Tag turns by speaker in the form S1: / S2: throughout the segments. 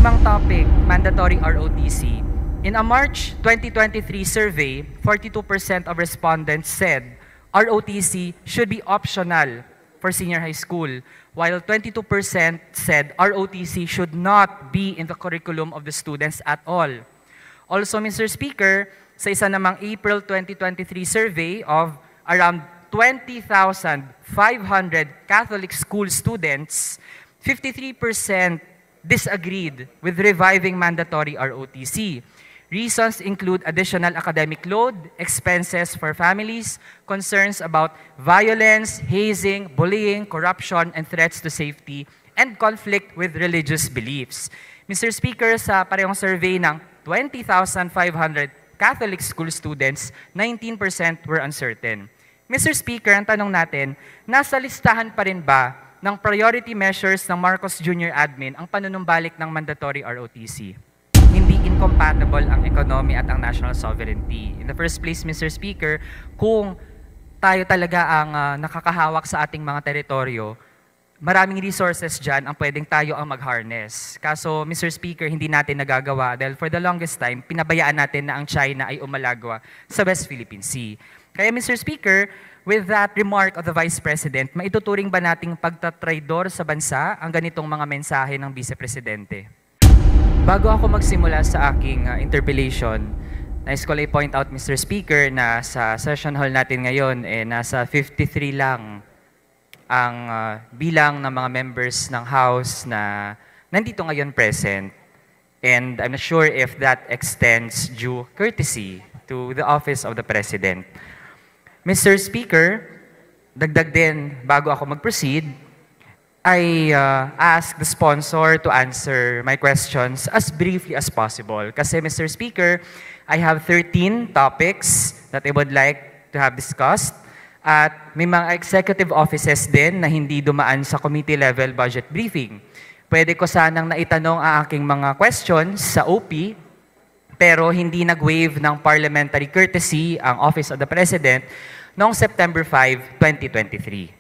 S1: Ikalimang topic, mandatory ROTC. In a March 2023 survey, 42% of respondents said ROTC should be optional for senior high school, while 22% said ROTC should not be in the curriculum of the students at all. Also, Mr. Speaker, sa isa namang April 2023 survey of around 20,500 Catholic school students, 53% disagreed with reviving mandatory ROTC. Reasons include additional academic load, expenses for families, concerns about violence, hazing, bullying, corruption, and threats to safety, and conflict with religious beliefs. Mr. Speaker, sa parehong survey ng 20,500 Catholic school students, 19% were uncertain. Mr. Speaker, ang tanong natin, nasa listahan pa rin ba ng priority measures ng Marcos Jr. Admin ang panunumbalik ng mandatory ROTC? Hindi incompatible ang economy at ang national sovereignty. In the first place, Mr. Speaker, kung tayo talaga ang nakakahawak sa ating mga teritoryo, maraming resources dyan ang pwedeng tayo ang mag-harness. Kaso, Mr. Speaker, hindi natin nagagawa dahil for the longest time, pinabayaan natin na ang China ay umalagwa sa West Philippine Sea. Kaya, Mr. Speaker, with that remark of the Vice President, maituturing ba nating pagtatraidor sa bansa ang ganitong mga mensahe ng Vice Presidente? Bago ako magsimula sa aking interpellation, nais ko lang i-point out, Mr. Speaker, na sa session hall natin ngayon, nasa 53 lang ang bilang ng mga members ng House na nandito ngayon present. And I'm not sure if that extends due courtesy to the office of the President. Mr. Speaker, dagdag din bago ako mag-proceed, I ask the sponsor to answer my questions as briefly as possible. Kasi, Mr. Speaker, I have 13 topics that I would like to have discussed. At may mga executive offices din na hindi dumaan sa committee-level budget briefing. Pwede ko sanang naitanong ang aking mga questions sa OP, pero hindi nag-waive ng parliamentary courtesy ang Office of the President noong September 5, 2023.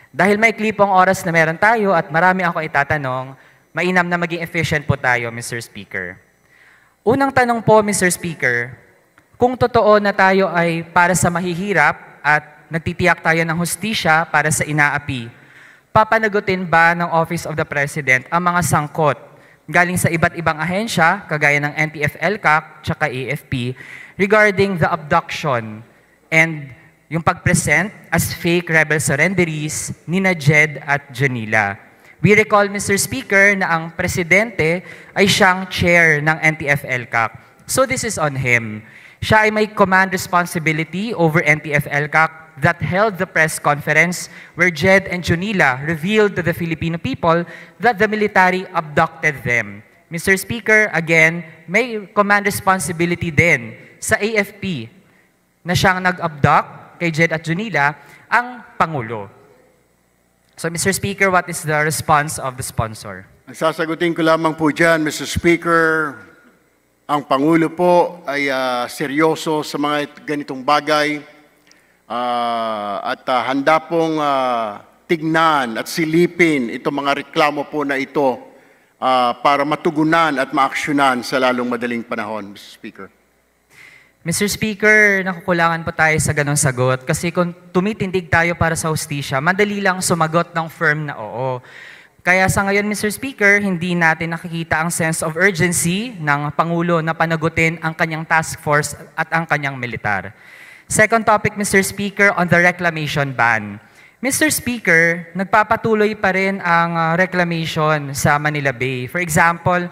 S1: Dahil may klipong oras na meron tayo at marami ako itatanong, mainam na maging efficient po tayo, Mr. Speaker. Unang tanong po, Mr. Speaker, kung totoo na tayo ay para sa mahihirap at nagtitiyak tayo ng hustisya para sa inaapi, papanagutin ba ng Office of the President ang mga sangkot galing sa iba't ibang ahensya, kagaya ng NTF-ELCAC tsaka AFP, regarding the abduction and yung pag-present as fake rebel surrenderies ni Jed at Janila? We recall, Mr. Speaker, na ang presidente ay siyang chair ng NTF-ELCAC. So this is on him. Siya ay may command responsibility over NTF-ELCAC that held the press conference where Jed and Junila revealed to the Filipino people that the military abducted them. Mr. Speaker, again, may command responsibility din sa AFP na siyang nag-abduct kay Jed at Junila ang Pangulo. So, Mr. Speaker, what is the response of the sponsor?
S2: Ang sasagutin ko lamang po dyan, Mr. Speaker, ang Pangulo po ay seryoso sa mga ganitong bagay. At handa pong tignan at silipin itong mga reklamo po na ito para matugunan at maaksyonan sa lalong madaling panahon, Mr. Speaker.
S1: Mr. Speaker, nakukulangan po tayo sa ganong sagot kasi kung tumitindig tayo para sa hustisya, madali lang sumagot ng firm na oo. Kaya sa ngayon, Mr. Speaker, hindi natin nakikita ang sense of urgency ng Pangulo na panagutin ang kanyang task force at ang kanyang militar. Second topic, Mr. Speaker, on the reclamation ban. Mr. Speaker, nagpapatuloy pa rin ang reclamation sa Manila Bay. For example,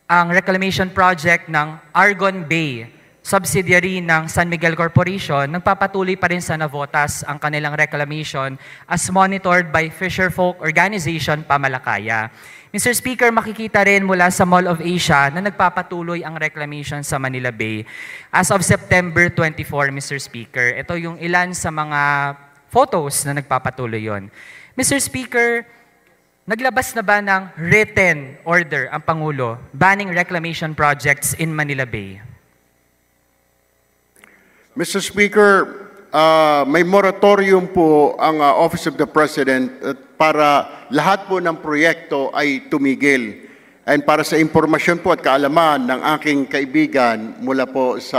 S1: ang reclamation project ng Argon Bay, subsidiary ng San Miguel Corporation, nagpapatuloy pa rin sa Navotas ang kanilang reclamation as monitored by Fisherfolk Organization Pamalakaya. Mr. Speaker, makikita rin mula sa Mall of Asia na nagpapatuloy ang reclamation sa Manila Bay. As of September 24, Mr. Speaker, ito yung ilan sa mga photos na nagpapatuloy yon. Mr. Speaker, naglabas na ba ng written order ang Pangulo banning reclamation projects in Manila Bay?
S2: Mr. Speaker, may moratorium po ang Office of the President para lahat po ng proyekto ay tumigil. And para sa impormasyon po at kaalaman ng aking kaibigan mula po sa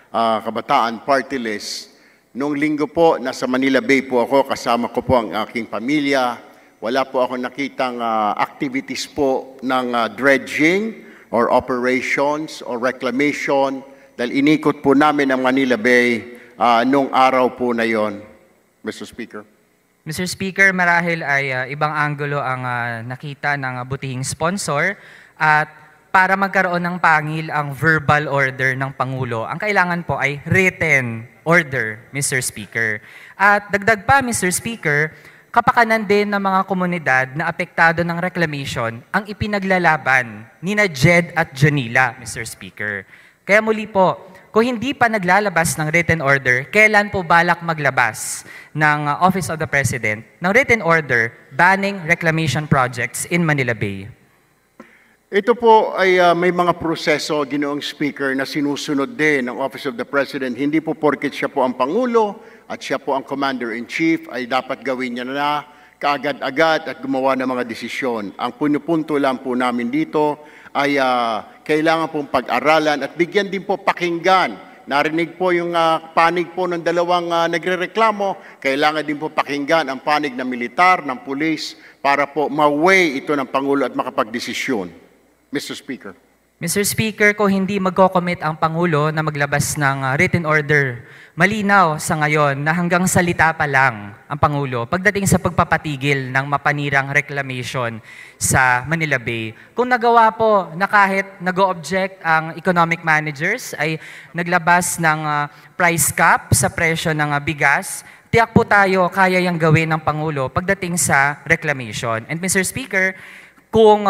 S2: Kabataan Party List, noong linggo po, nasa Manila Bay po ako, kasama ko po ang aking pamilya. Wala po ako nakitang activities po ng dredging or operations or reclamation dahil inikot po namin ang Manila Bay noong araw po na yon, Mr. Speaker.
S1: Mr. Speaker, marahil ay ibang anggulo ang nakita ng butihing sponsor at para magkaroon ng pangil ang verbal order ng Pangulo, ang kailangan po ay written order, Mr. Speaker. At dagdag pa, Mr. Speaker, kapakanan din ng mga komunidad na apektado ng reclamation ang ipinaglalaban ni Jed at Janila, Mr. Speaker. Kaya muli po, kung hindi pa naglalabas ng written order, kailan po balak maglabas ng Office of the President ng written order banning reclamation projects in Manila Bay?
S2: Ito po ay may mga proseso, Ginoong Speaker, na sinusunod din ng Office of the President. Hindi po porket siya po ang Pangulo at siya po ang Commander-in-Chief ay dapat gawin niya na kaagad-agad at gumawa ng mga desisyon. Ang punupunto lang po namin dito ay kailangan pong pag-aralan at bigyan din po pakinggan. Narinig po yung panig po ng dalawang nagrereklamo. Kailangan din po pakinggan ang panig ng militar, ng pulis, para po ma-weigh ito ng Pangulo at makapagdesisyon. Mr. Speaker.
S1: Mr. Speaker, kung hindi magko-commit ang Pangulo na maglabas ng written order, malinaw sa ngayon na hanggang salita pa lang ang Pangulo pagdating sa pagpapatigil ng mapanirang reclamation sa Manila Bay. Kung nagawa po na kahit nag-o-object ang economic managers ay naglabas ng price cap sa presyo ng bigas, tiyak po tayo kaya yung gawin ng Pangulo pagdating sa reclamation. And Mr. Speaker, kung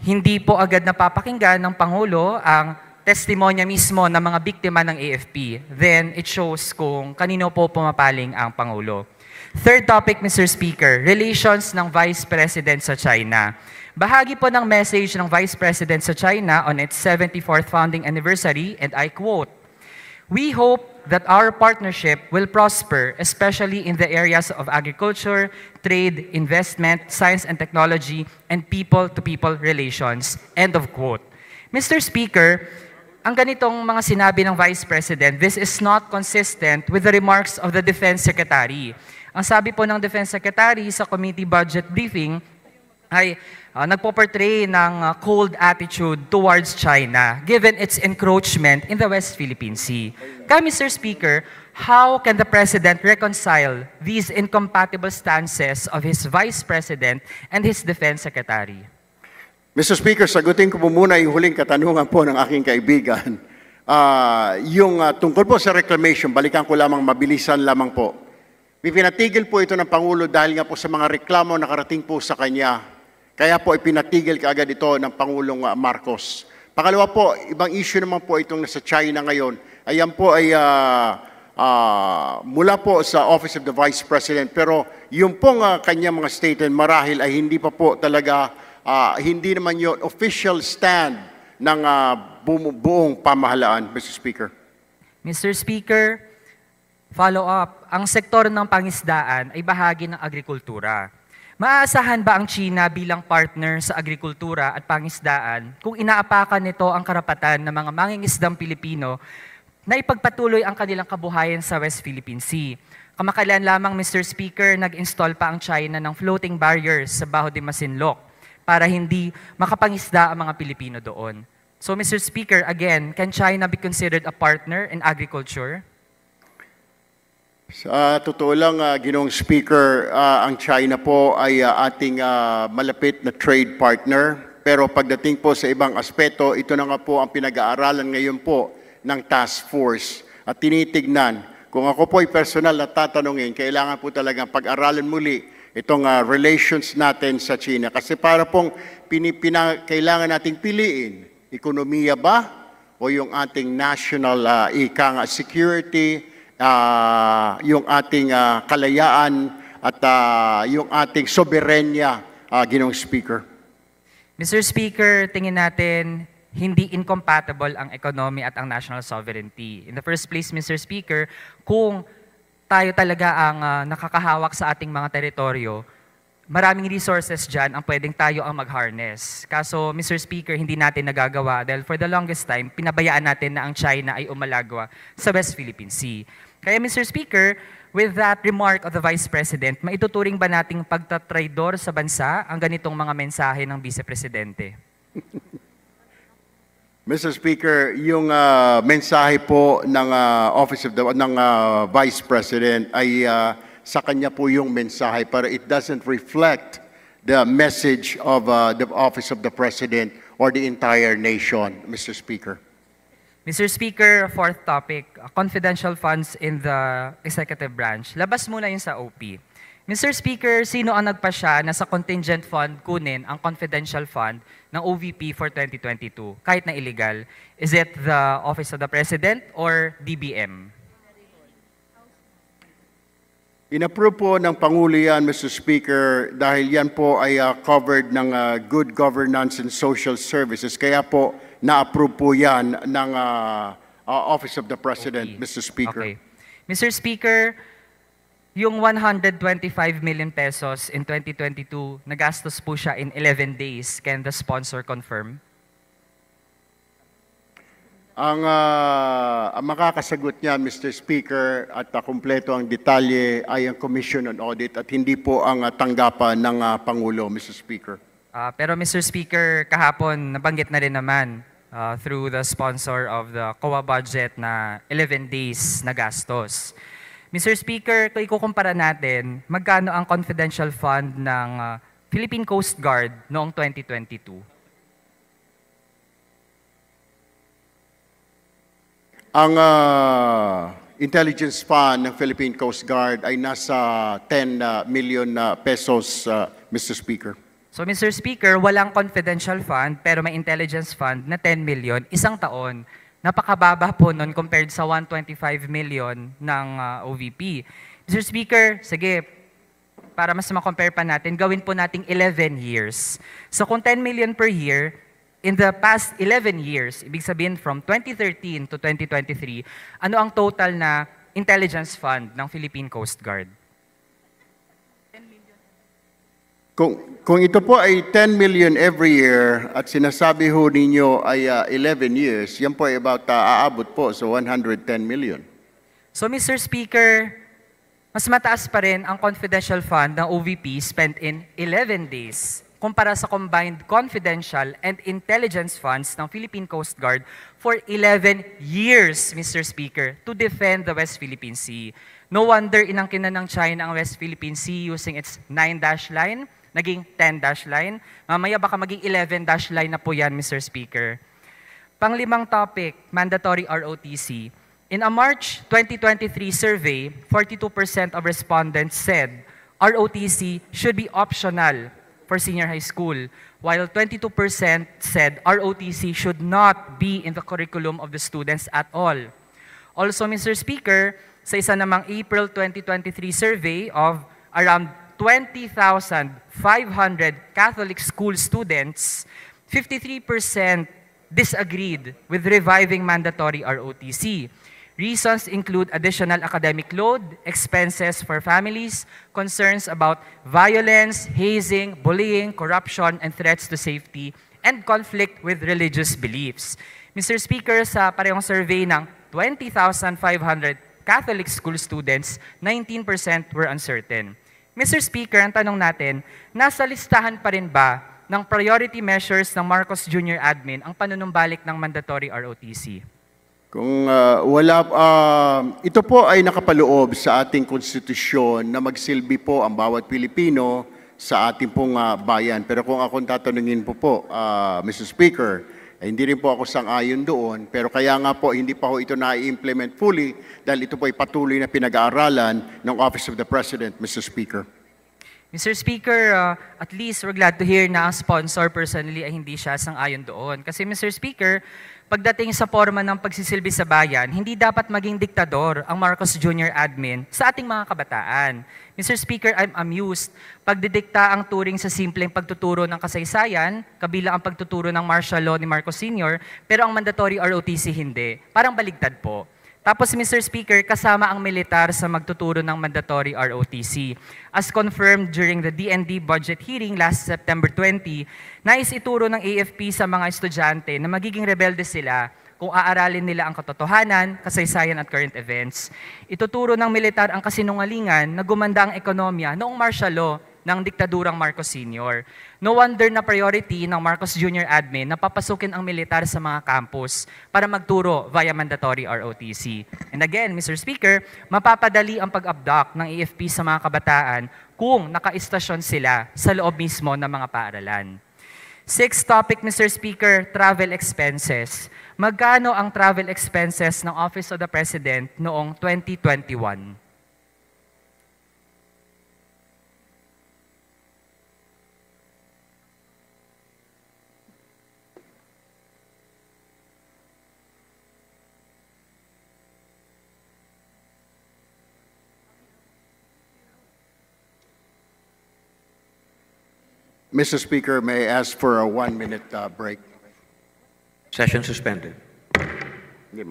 S1: hindi po agad napapakinggan ng Pangulo ang testimonya mismo ng mga biktima ng AFP, then it shows kung kanino po pumapaling ang Pangulo. Third topic, Mr. Speaker, relations ng Vice President sa China. Bahagi po ng message ng Vice President sa China on its 74th founding anniversary, and I quote, "We hope that our partnership will prosper, especially in the areas of agriculture, trade, investment, science and technology, and people-to-people relations." End of quote. Mr. Speaker, ang ganitong mga sinabi ng Vice President, this is not consistent with the remarks of the Defense Secretary. Ang sabi po ng Defense Secretary sa committee budget briefing ay nagpo-portray ng cold attitude towards China given its encroachment in the West Philippine Sea. Kaya Mr. Speaker, how can the President reconcile these incompatible stances of his Vice President and his Defense Secretary?
S2: Mr. Speaker, sagutin ko po muna yung huling katanungan po ng aking kaibigan. Yung tungkol po sa reclamation, balikan ko lamang, mabilisan lamang po. Pinatigil po ito ng Pangulo dahil nga po sa mga reklamo na karating po sa kanya. Kaya po ipinatigil kaagad ito ng Pangulong Marcos. Pangalawa po, ibang issue naman po itong nasa China ngayon. Ayan po ay mula po sa Office of the Vice President. Pero yung pong kanyang mga statement marahil ay hindi pa po talaga, hindi naman yun official stand ng buong pamahalaan, Mr. Speaker.
S1: Mr. Speaker, follow up. Ang sektor ng pangisdaan ay bahagi ng agrikultura. Maaasahan ba ang China bilang partner sa agrikultura at pangisdaan kung inaapakan nito ang karapatan ng mga mangingisdang Pilipino na ipagpatuloy ang kanilang kabuhayan sa West Philippine Sea? Kamakailan lamang, Mr. Speaker, nag-install pa ang China ng floating barriers sa Baho de Masinloc para hindi makapangisda ang mga Pilipino doon. So, Mr. Speaker, again, can China be considered a partner in agriculture?
S2: Sa totoo lang, Ginoong Speaker, ang China po ay ating malapit na trade partner. Pero pagdating po sa ibang aspeto, ito na nga po ang pinag-aaralan ngayon po ng task force. At tinitignan, kung ako po ay personal na tatanungin, kailangan po talagang pag-aralan muli itong relations natin sa China. Kasi para pong kailangan nating piliin, ekonomiya ba o yung ating national security, yung ating kalayaan at yung ating soberenya, Ginoong Speaker.
S1: Mr. Speaker, tingin natin hindi incompatible ang economy at ang national sovereignty. In the first place, Mr. Speaker, kung tayo talaga ang nakakahawak sa ating mga teritoryo, maraming resources dyan ang pwedeng tayo ang mag-harness. Kaso, Mr. Speaker, hindi natin nagagawa dahil for the longest time, pinabayaan natin na ang China ay umalagwa sa West Philippine Sea. Kaya, Mr. Speaker, with that remark of the Vice President, maituturing ba nating pagtatraidor sa bansa ang ganitong mga mensahe ng Vice Presidente?
S2: Mr. Speaker, yung mensahe po ng Office of the Vice President ay sa kanya po yung mensahe, pero it doesn't reflect the message of the Office of the President or the entire nation, Mr. Speaker.
S1: Mr. Speaker, fourth topic, confidential funds in the executive branch. Labas muna yun sa OP. Mr. Speaker, sino ang nagpasya na sa contingent fund kunin ang confidential fund ng OVP for 2022, kahit na illegal? Is it the Office of the President or DBM?
S2: Inapprove po ng Pangulo yan, Mr. Speaker, dahil yan po ay covered ng good governance and social services. Kaya po, na-approve po yan ng Office of the President,
S1: Okay.
S2: Mr. Speaker.
S1: Okay. Mr. Speaker, yung 125 million pesos in 2022, nagastos po siya in 11 days. Can the sponsor confirm?
S2: Ang makakasagot niya, Mr. Speaker, at kumpleto ang detalye ay ang Commission on Audit at hindi po ang tanggapan ng Pangulo, Mr. Speaker.
S1: Pero Mr. Speaker, kahapon nabanggit na rin naman through the sponsor of the COA budget na 11 days na gastos. Mr. Speaker, kung ikukumpara natin, magkano ang confidential fund ng Philippine Coast Guard noong 2022?
S2: Ang intelligence fund ng Philippine Coast Guard ay nasa 10 million pesos, Mr. Speaker.
S1: So Mr. Speaker, walang confidential fund pero may intelligence fund na 10 million isang taon. Napakababa po nun compared sa 125 million ng OVP. Mr. Speaker, sige, para mas ma-compare pa natin, gawin po nating 11 years. So kung 10 million per year, in the past 11 years, ibig sabihin from 2013 to 2023, ano ang total na intelligence fund ng Philippine Coast Guard?
S2: Kung ito po ay 10 million every year at sinasabi ho ninyo ay 11 years, yan po ay about aabot po sa 110 million.
S1: So Mr. Speaker, mas mataas pa rin ang confidential fund ng OVP spent in 11 days kumpara sa combined confidential and intelligence funds ng Philippine Coast Guard for 11 years, Mr. Speaker, to defend the West Philippine Sea. No wonder inangkinan ng China ang West Philippine Sea using its 9-dash line, naging 10-dash line. Mamaya baka maging 11-dash line na po yan, Mr. Speaker. Panglimang topic, mandatory ROTC. In a March 2023 survey, 42% of respondents said ROTC should be optional for senior high school, while 22% said ROTC should not be in the curriculum of the students at all. Also, Mr. Speaker, sa isa namang April 2023 survey of around 20,500 Catholic school students, 53% disagreed with reviving mandatory ROTC. Reasons include additional academic load, expenses for families, concerns about violence, hazing, bullying, corruption, and threats to safety, and conflict with religious beliefs. Mr. Speaker, sa parehong survey ng 20,500 Catholic school students, 19% were uncertain. Mr. Speaker, ang tanong natin, nasa listahan pa rin ba ng priority measures ng Marcos Jr. Admin ang panunumbalik ng mandatory ROTC?
S2: Kung ito po ay nakapaloob sa ating konstitusyon na magsilbi po ang bawat Pilipino sa ating pong bayan. Pero kung akong tatanungin po, Mr. Speaker, hindi rin po ako sang-ayon doon. Pero kaya nga po, hindi pa ho ito na-implement fully dahil ito po ay patuloy na pinag-aaralan ng Office of the President, Mr. Speaker.
S1: Mr. Speaker, at least we're glad to hear na ang sponsor personally ay hindi siya sang-ayon doon. Kasi Mr. Speaker, pagdating sa forma ng pagsisilbi sa bayan, hindi dapat maging diktador ang Marcos Jr. Admin sa ating mga kabataan. Mr. Speaker, I'm amused. Pagdidikta ang turing sa simpleng pagtuturo ng kasaysayan, kabilang ang pagtuturo ng martial law ni Marcos Sr., pero ang mandatory ROTC hindi. Parang baligtad po. Tapos, Mr. Speaker, kasama ang militar sa magtuturo ng mandatory ROTC. As confirmed during the DND budget hearing last September 20, nais ituro ng AFP sa mga estudyante na magiging rebelde sila kung aaralin nila ang katotohanan, kasaysayan at current events. Ituturo ng militar ang kasinungalingan na gumanda ang ekonomiya noong martial law ng diktadurang Marcos Sr. No wonder na priority ng Marcos Jr. admin na papasukin ang militar sa mga campus para magturo via mandatory ROTC. And again, Mr. Speaker, mapapadali ang pag-abduct ng AFP sa mga kabataan kung nakaistasyon sila sa loob mismo ng mga paaralan. Sixth topic, Mr. Speaker, travel expenses. Magkano ang travel expenses ng Office of the President noong 2021?
S2: Mr. Speaker, may I ask for a 1-minute break?
S3: Session suspended.
S2: Hindi